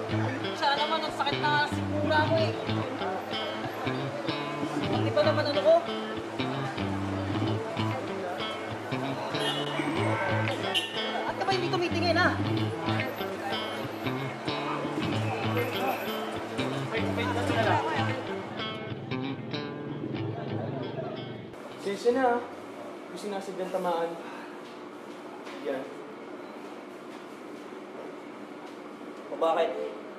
Siya naman, ang sakit na sikmura mo eh. Pati ba naman ano ko? At ka ba hindi tumitingin ha? Sensya na ah. Kung sinasadyang tamaan. Yan. O bakit?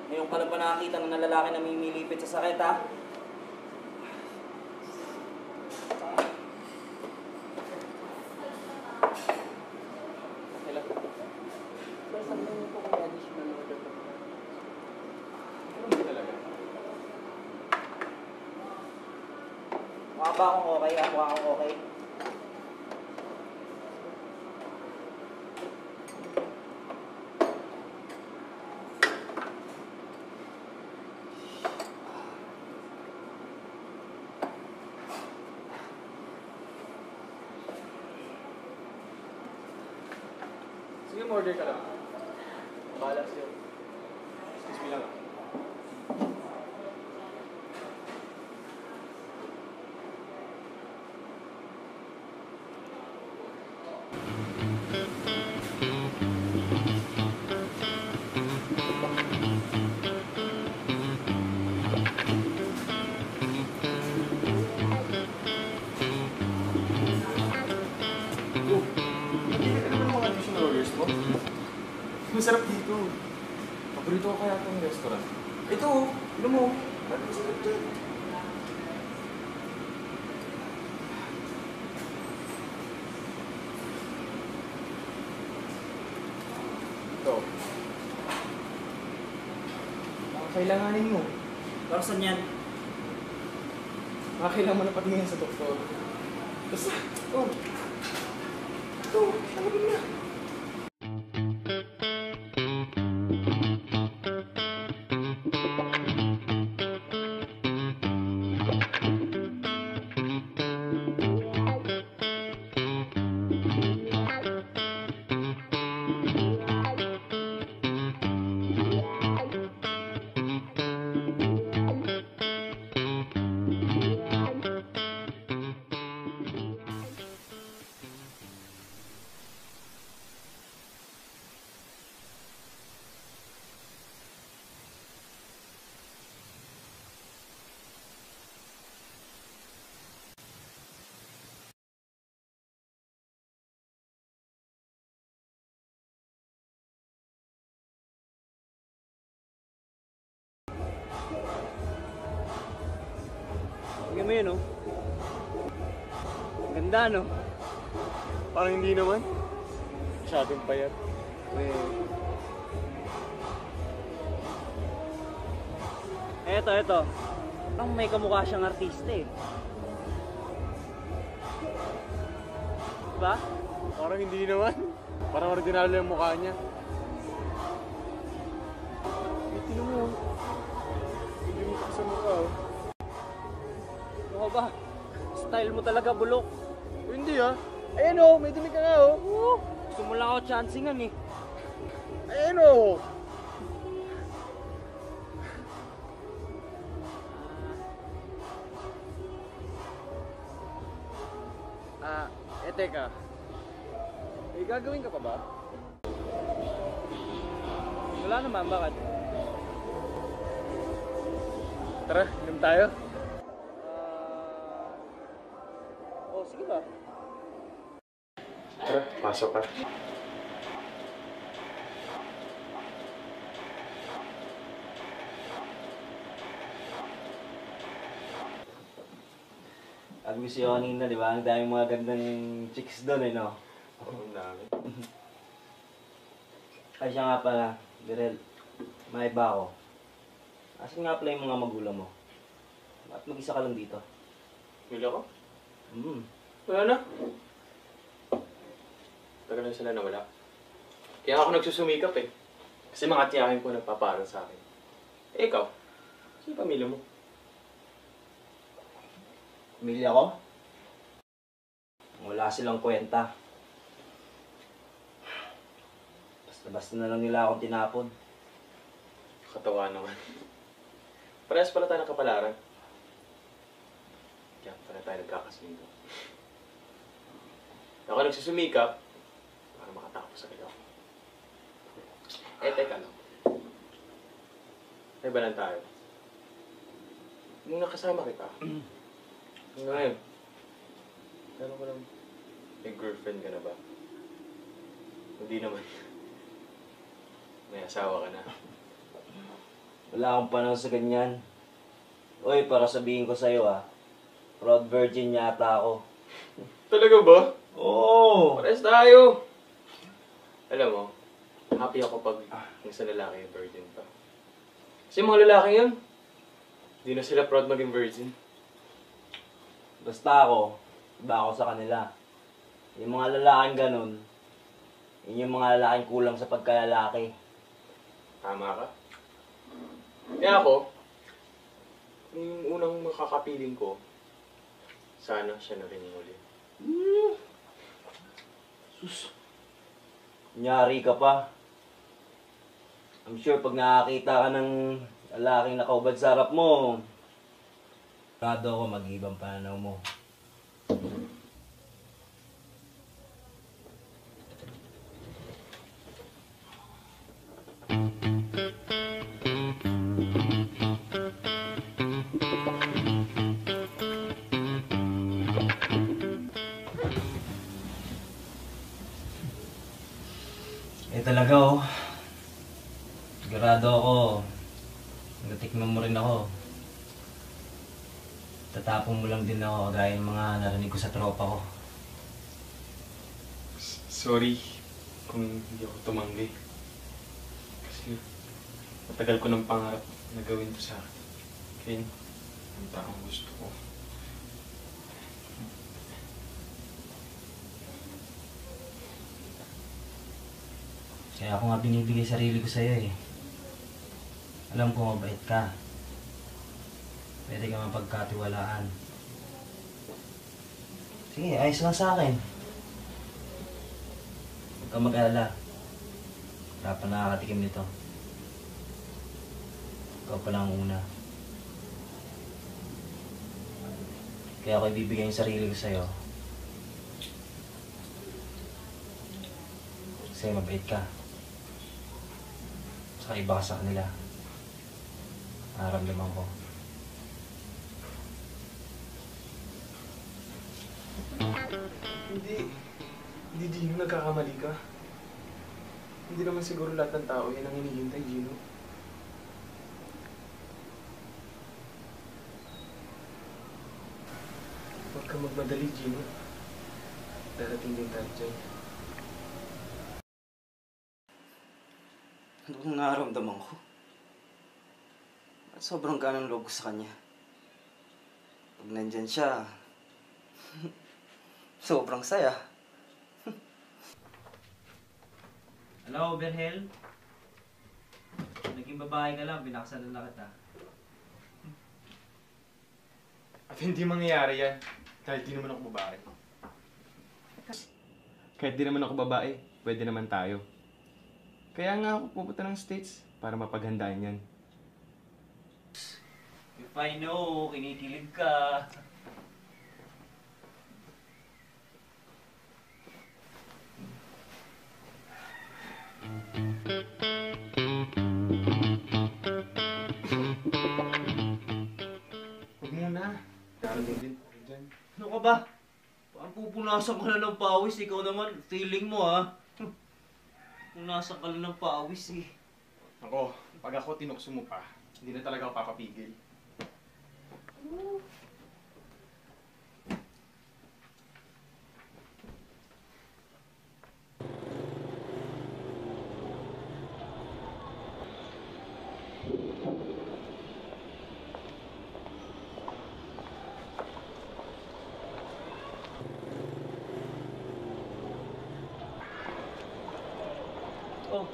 Ngayon ka lang ba nakakita ng lalaki na mimilipit sa sakit ha? Hello. Pero sabi mo po kung additional order pa. Ano ba talaga? Mukha ba akong okay ha? Mukha akong okay. Sige, order ka lang. Bahala sa'yo. Excuse me lang ah. Oh, nabili ka naman ng mga additional orders mo? Masarap dito. Paborito ko kaya itong restaurant. Ito oh, inom mo. Parang masarap dyan. Ito. Baka kailanganin mo. Pero saan yan? Baka kailangan mo na patingin sa doktor. Basta, ito. Ito, talagin na. Tingnan mo yun oh. Ang ganda no? Parang hindi naman. Masyadong payat. Eto. Parang may kamukha siyang artista eh. Diba? Parang hindi naman. Parang original lang yung mukha niya. Tingnan mo. Hindi mo sa mukha oh. Ano ba? Style mo talaga bulok. Hindi ah. Ayan oh, may dumi ka nga oh. Gusto mo lang ako chancingan eh. Ayan oh. Teka. Eh, gagawin ka pa ba? Wala naman, bakit? Tara, inom tayo. Oh, sige ba? Tara, pasok ka. Sabi ko sa'yo kanina, di ba? Ang daming mga gandang chicks doon eh, no? Oo, ang dami. Ay siya nga pala, Birel, may iba ako. Asan nga pala yung mga magulang mo? Bakit mag-isa ka lang dito? Mila ko? Hmm. Wala na. Tagal na sila nawala. Kaya ako nagsusumikap eh. Kasi mga tiyahin ko nagpaparal sa akin. Eh ikaw, sino yung pamilya mo? Pamilya ko? Wala silang kwenta. Basta-basta na lang nila akong tinapon. Katawa naman. Parehas pala tayo ng kapalaran. Kaya pala tayo nagkakasundo. Ako nagsusumikap para makatapos agad ako. Eh, teka lang. May ba lang tayo? Nung nakasama kita, ngayon, pero ko lang, may girlfriend ka na ba? Hindi naman. May asawa ka na. Wala akong panahon sa ganyan. Uy, para sabihin ko sa'yo proud virgin yata ako. Talaga ba? Oo! Pares tayo! Alam mo, happy ako pag yung sa lalaki yung virgin pa. Kasi mga lalaki yun, hindi na sila proud maging virgin. Basta ako, iba ako sa kanila. Yung mga lalaking ganun, yun yung mga lalaking kulang sa pagkalalaki. Tama ka. Kaya ako, yung unang makakapiling ko, sana siya na rin yung uli. Sus. Nyari ka pa. I'm sure pag nakakita ka ng lalaking nakaubad sa harap mo, sigurado ako mag-ibang pananaw mo. Talaga sigurado ako, natikman mo rin ako. Tatapon mo lang din ako gaya ng mga narinig ko sa tropa ko. Sorry kung hindi ako tumanggi. Kasi matagal ko ng pangarap na gawin to sa akin. Ken, ang taong gusto ko. Kaya ako nga binibigay sarili ko sa'yo eh. Alam ko mabait ka. Pwede ka mapagkatiwalaan. Sige, ayos lang sa akin. Huwag kang mag-alala. Wala pa nakakatikim nito. Ikaw pa lang ang una. Kaya ako ibibigay yung sarili ko sa'yo. Kasi mabait ka. Saka iba ka sa kanila. Nararamdaman ko. Hindi Gino, nagkakamali ka. Hindi naman siguro lahat ng tao yan ang hinihintay, Gino. Huwag ka magmadali, Gino. Darating din tayo dyan. Ano bang nararamdaman ko? At sobrang ganang loob ko sa kanya. Pag nandyan siya, sobrang saya. Hello, Berhel? Naging babae ka lang, binakasalan na kita. At hindi mangyayari yan. Kahit di naman ako babae. Kahit di naman ako babae, pwede naman tayo. Kaya nga ako pupunta ng States para mapaghandaan yan. If I know, kinikilig ka. Huwag muna. Darating din tayo dyan. Ano ka ba? Parang pupunasan ka na ng pawis. Ikaw naman, feeling mo punasan ka na ng pawis eh. Ako, pag ako tinukso mo pa, hindi na talaga ako papapigil. Oh.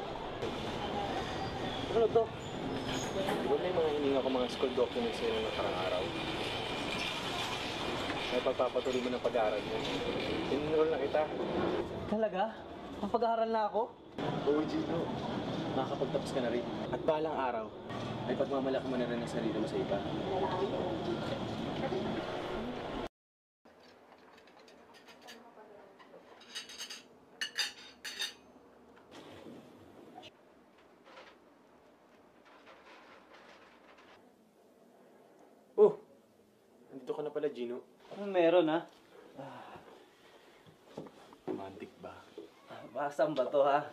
Ano to? Di ba may mga hininga ko mga school documents yun ng nakarang araw? May pagpapatuloy mo ng pag-aaral mo. Tinenroll na kita. Talaga? Mapag-aaral na ako? Oo, Gino. makakapagtapos ka na rin. At balang araw, ay pagmamalaki mo na rin ang sarili mo sa iba. Oh! Nandito ka na pala, Gino. Ano meron, ha? Romantic ba? Basang ba to, ha?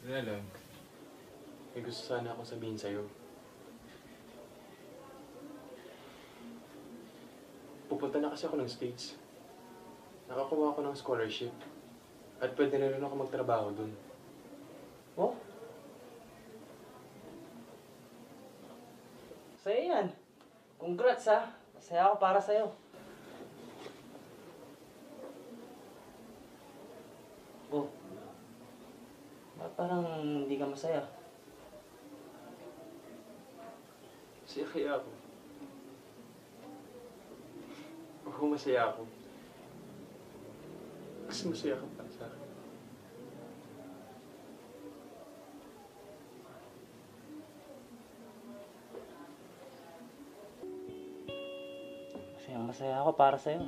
Wala lang. May gusto sana akong sabihin sa'yo. Pupunta na kasi ako ng States. Nakakuha ako ng scholarship. At pwede na rin ako magtrabaho dun. Oh? Sa'yo yan. Congrats, ha? Masaya ako para sa'yo. Oh. Ba't parang hindi ka masaya? Masaya kaya ako. Oo, masaya ako. Kasi masaya ka para sa akin. Masaya ako para sa'yo.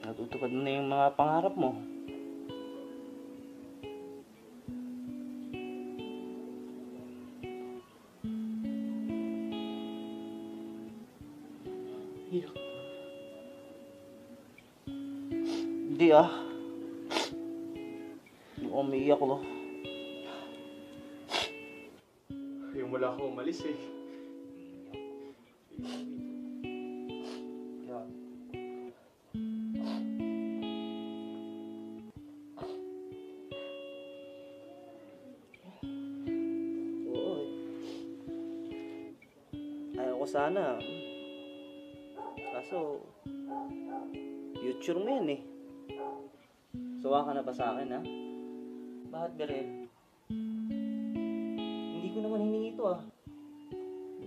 Natutupad mo na yung mga pangarap mo. Iyak. Hindi, ah. Hindi ako umiiyak, lo. Yung wala akong umalis eh. Yan. Oo, eh. Ayaw ko sana. Kaso, future mo yan, eh. Sawa ka na ba sa akin, ha? Bakit, Berel? Hindi ko naman hiningi ito, ah.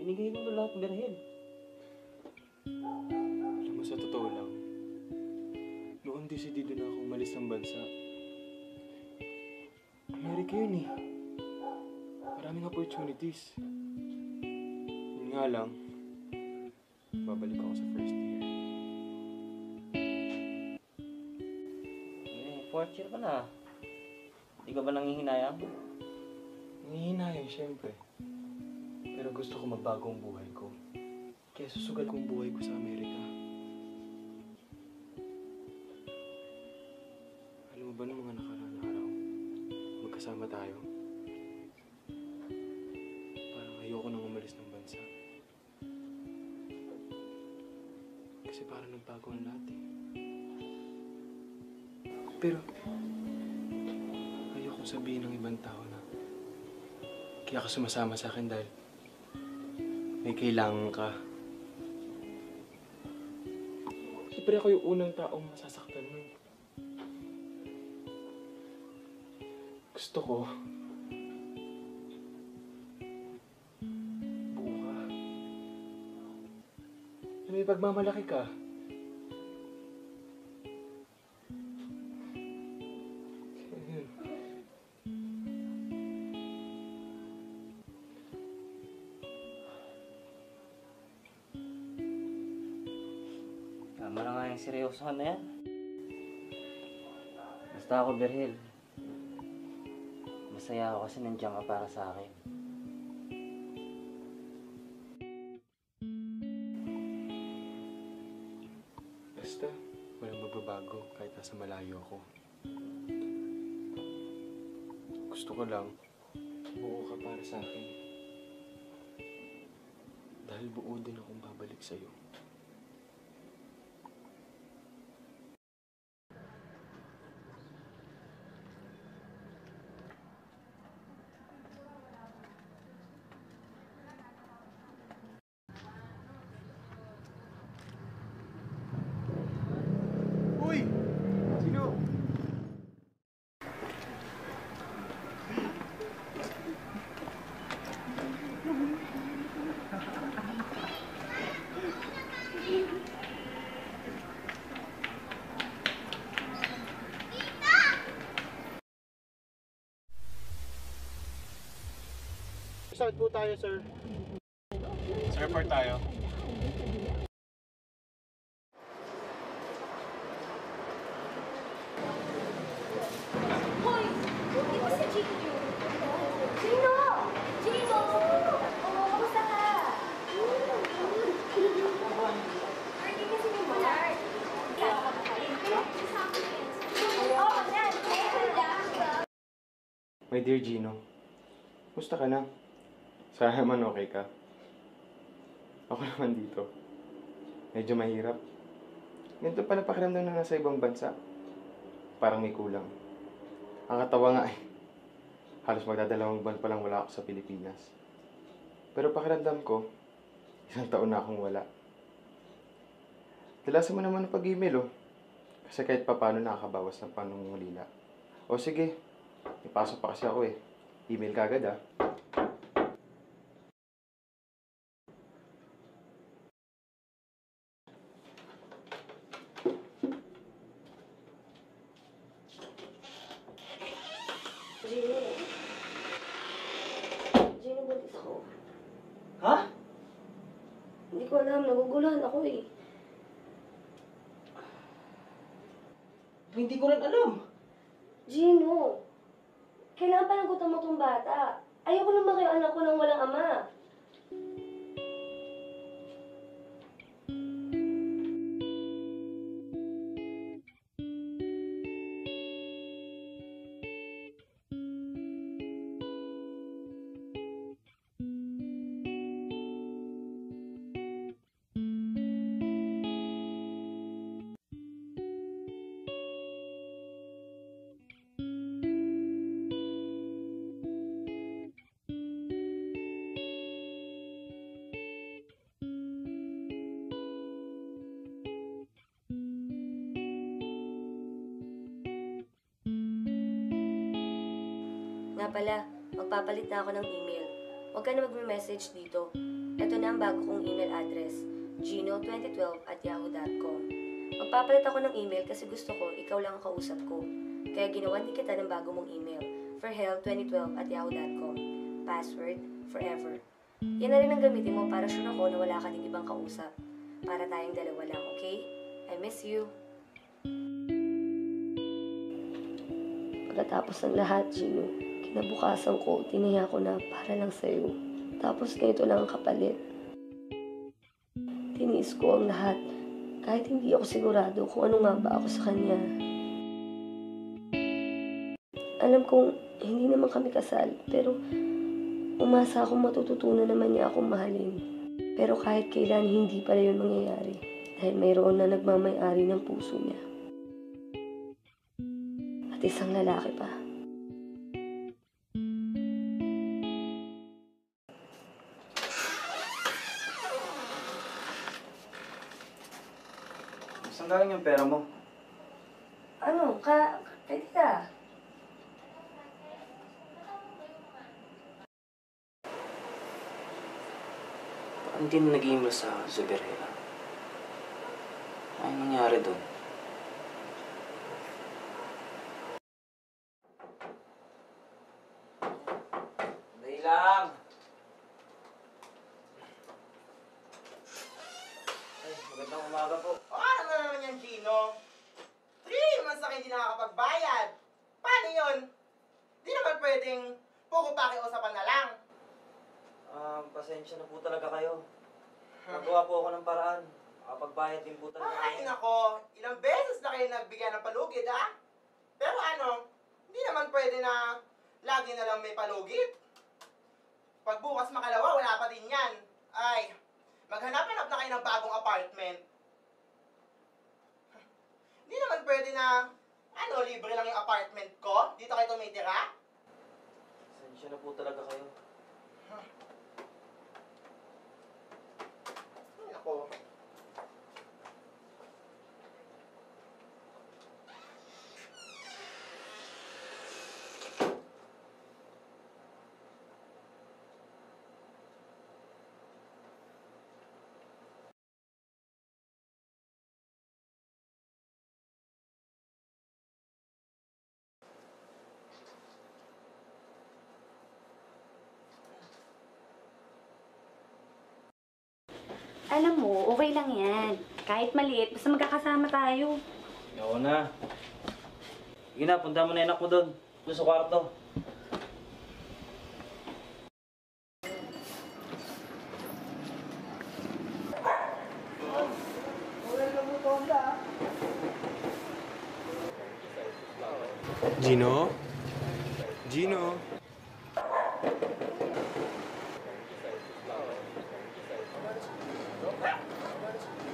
Binigay ko ito lahat, Berhel. Alam mo, sa totoo lang, noon decidido na ako umalis ng bansa. Amerika yun eh. Maraming opportunities. Yun nga lang, babalik ako sa first year. Fourth year ka na. Hindi ka ba nangihinayang? Nangihinayang, syempre. Pero gusto ko magbago ang buhay ko. Kaya susugal kong buhay ko sa Amerika. Alam mo ba ng mga nakaraang araw, magkasama tayo? Parang ayoko nang umalis ng bansa. Kasi parang nagbago ang lahat eh. Pero, ayokong sabihin ng ibang tao na kaya ka sumasama sa akin dahil may kailangan ka. Siyempre ako yung unang taong masasaktan nun. Gusto ko, buo ka. Na may pagmamalaki ka. Ayun. Tama na nga yung seryosohan na yan. Basta ako, Berhel. Masaya ako kasi nandiyan ka para sa akin. Basta, walang magbabago kahit nasa malayo ako. Gusto ko lang, buo ka para sa akin. Dahil buo din akong babalik sa'yo. Uy! Sino? Saan po tayo, sir? Sa airport tayo. Hoy! Di ba si Gino? Gino! Gino! Oo, kamusta ka? Hindi kasi mo Ballard. Oo, yan. My dear Gino, gusto ka na? Sana naman okay ka. Ako naman dito. Medyo mahirap. Ganito pala pakiramdam na nasa ibang bansa. Parang may kulang. Ang katawa nga eh. Halos magdadalawang buwan pa lang wala ako sa Pilipinas. Pero pakiramdam ko, 1 taon na akong wala. Dalasan mo naman ang pag-email oh. Kasi kahit papaano nakakabawas ng panungulila. O sige, ipasok pa kasi ako eh. Email ka agad ah. Gino. Gino, buntis ako. Ha? Hindi ko alam. Naguguluhan ako eh. Hindi ko rin alam. Gino, kailangan panagutan mo tong bata. Ayoko lumaki ang anak ko nang walang ama. Nga pala, magpapalit na ako ng email. Huwag ka na magme-message dito. Ito na ang bago kong email address, gino2012@yahoo.com. Magpapalit ako ng email kasi gusto ko ikaw lang ang kausap ko. Kaya ginawan din kita ng bago mong email, forhel2012@yahoo.com. Password, forever. Yan na rin ang gamitin mo para sure ako na wala ka ding ibang kausap. Para tayong dalawa lang, okay? I miss you. Pagkatapos ng lahat, Gino, kinabukasan ko, tinaya ko na para lang sa'yo. Tapos ganito lang ang kapalit. Tiniis ko ang lahat, kahit hindi ako sigurado kung ano nga ba ako sa kanya. Alam kong hindi naman kami kasal, pero umasa akong matututunan naman niya akong mahalin. Pero kahit kailan, hindi pala yun mangyayari. Dahil mayroon na nagmamay-ari ng puso niya. At isang lalaki pa. Saan galing yung pera mo? Ano? Pwede ka? Bakit hindi na nag-email sa Zuberera? Ano nangyari doon? Dahil lang! Ay, magandang umaga po. Ano na naman yan, Gino? 3 months na kayo hindi nakakapagbayad. Paano yun? Di naman pwedeng puro pakiusapan na lang. Pasensya na po talaga kayo. Nagawa po ako ng paraan. Makapagbayad din po talaga Ay, kayo. nako. Ilang beses na kayo nagbigay ng palugid, ha? Pero ano, hindi naman pwede na lagi na lang may palugid. Pag bukas makalawa, wala pa din yan. Ay, maghanap-hanap na kayo ng bagong apartment. Hindi naman pwede na, libre lang yung apartment ko? Dito kayo tumitira? Pasensya na po talaga kayo. Ay, nako. Alam mo, okay lang yan. Kahit maliit, basta magkakasama tayo. Oo na. Sige na, punta mo na yung anak mo doon. Doon sa kwarto. Gino? Gino?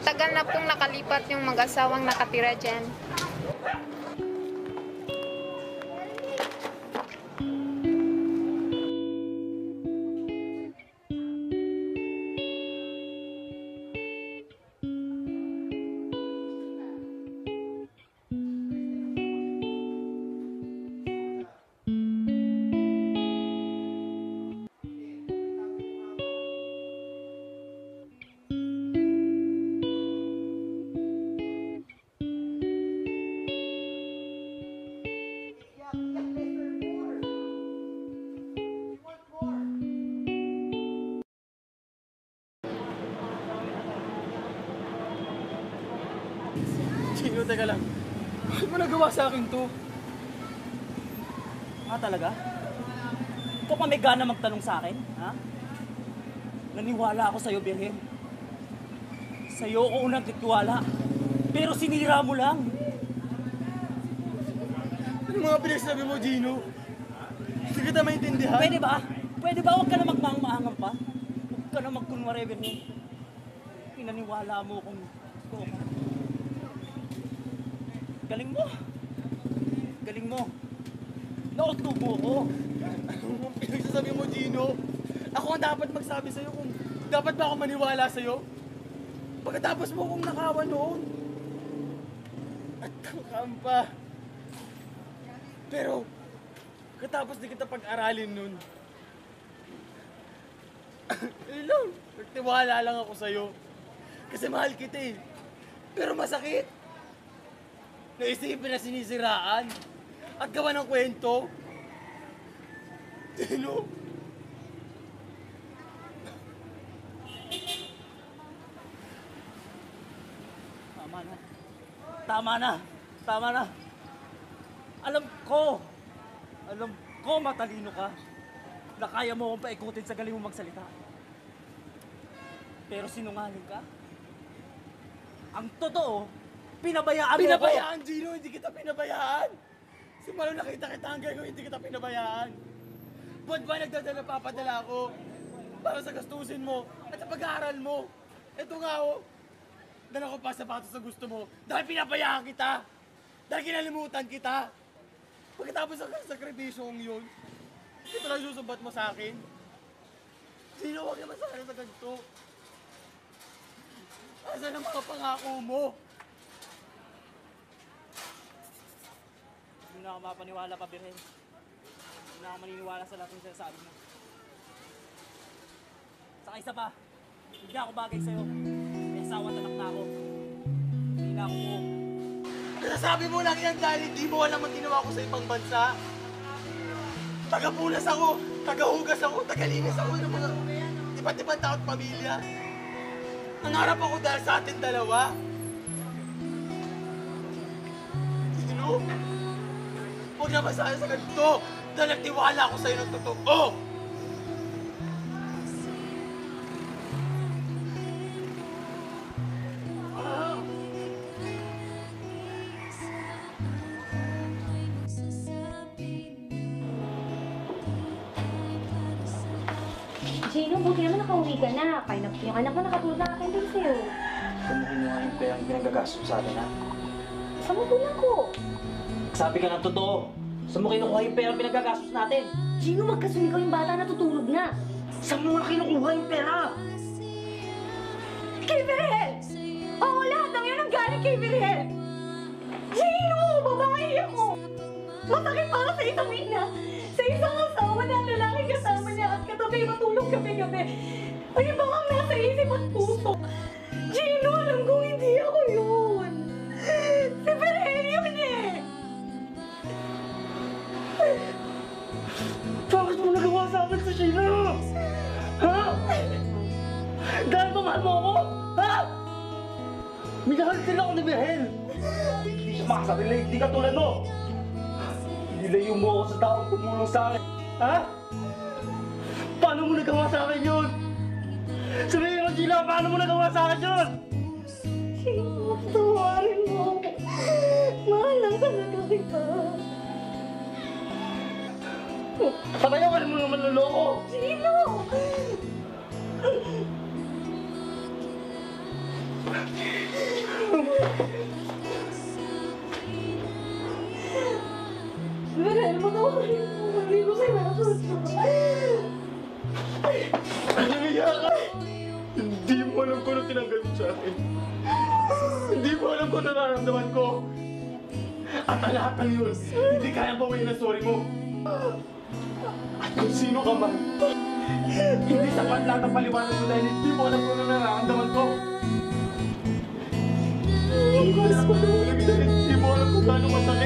Tagal na pong nakalipat yung mag-asawang nakatira dyan. Gino, teka lang. Bakit mo nagawa sa akin to? Talaga? Ikaw pa may gana magtanong sa akin, ha? Naniwala ako sa'yo, Birhen. Sa'yo ako unang titiwala. Pero sinira mo lang. Ano mga pinagsabi mo, Gino? Hindi kita maintindihan. Pwede ba? Pwede ba? Huwag ka na magmahang-mahangan pa. Huwag ka na magkunwari, Birhen. Pinaniwala mo kung gusto ko. Galing mo. Galing mo. Nautubo ko. Ano pinagsasabi mo, Gino? Ako ang dapat magsabi sa'yo kung dapat ba ako maniwala sa'yo? Pagkatapos mo kong nakawan noon. At tangkam pa. Pero, pagkatapos di kita pag-aralin nun. Ayun lang, nagtiwala lang ako sa'yo. Kasi mahal kita eh. Pero masakit. Naisipin na sinisiraan. At gawa ng kwento. Gino? Tama na. Tama na. Tama na. Alam ko matalino ka. Na kaya mo akong paikutin sa galing mo magsalita. Pero sinungaling ka. Ang totoo, pinabayaan mo ako. Pinabayaan, Gino! Hindi kita pinabayaan! Simula nakita kita hanggang ngayon, hindi kita pinabayaan. Buwan ba nagdadala, papadala ako para sa gastusin mo at sa pag-aaral mo. Ito nga oh, dala ko pa sapatos na gusto mo dahil pinabayaan kita. Dahil kinalimutan kita. Pagkatapos ng sakripisyo kong yun, ito lang susumbat mo sa akin. Gino, huwag naman sana sa ganito. Asan ang mga pangako mo? Hindi na ako mapaniwala pa, Birhen. Hindi na ako maniniwala sa lahat ng sinasabi mo. Saka isa pa, hindi ako bagay sa'yo. May asawa at anak na ako. Hindi na ako mo. Nasabi mo lang yan dahil hindi mo alam ang ginawa ko sa ibang bansa. Tagapunas ako, tagahugas ako, tagalinis ako ng mga iba't-ibang tao at pamilya. Nangarap ako dahil sa atin dalawa. Sino? Huwag na masaya sa ganito dahil nagtiwala ako sa'yo ng totoo. Gino, buti naman nakauwi ka na. Yung anak mo nakatulog na akin din sa'yo. Saan mo kinuha yung perang pinagagastos sa atin, ha? Sa magulang ko. Sabi ka ng totoo. Saan mo kinukuha yung perang pinagagastos natin? Gino, magkasuligaw yung bata na tutulog na. Saan mo na kinukuha yung pera? Kay Virgel! Oo, lahat ng yun ang galing kay Virgel! Gino! Babae ako! Masakit para sa isang ina! Sa isang asawa na ang lalaking kasama niya at katabi matulog gabi-gabi. Ay, bang nasa isip at puso. Gino, alam ko hindi ako yun. Si Virgel yun eh! Bakit mo nagawa sa akin sa Sheila? Ha? Dahil ba mahal mo ako? Minahal din ako ni Birhel. Hindi siya makasarili, hindi ka tulad mo. Nilayo mo ako sa taong tumulong sa akin. Ha? Paano mo nagawa sa akin yun? Sabihin mo, Gina, paano mo nagawa sa akin yun? Chino, tawarin mo ako. Mahal lang talaga kita. Patayo ka naman naman loloko. Chino! Birhel, matawarin mo. Hindi ko sinasadya. Nangiya ka! Hindi mo alam kung ano tinanggal mo sa akin. Hindi mo alam kung nararamdaman ko. At ang lahat ng yun, hindi kaya bawiin ang sorry mo. At kung sino ka man, hindi sapat lahat ang paliwanag mo dahil hindi mo alam kung ano nararamdaman ko. Hindi mo alam kung ano dahil hindi mo alam kung gaano masakit.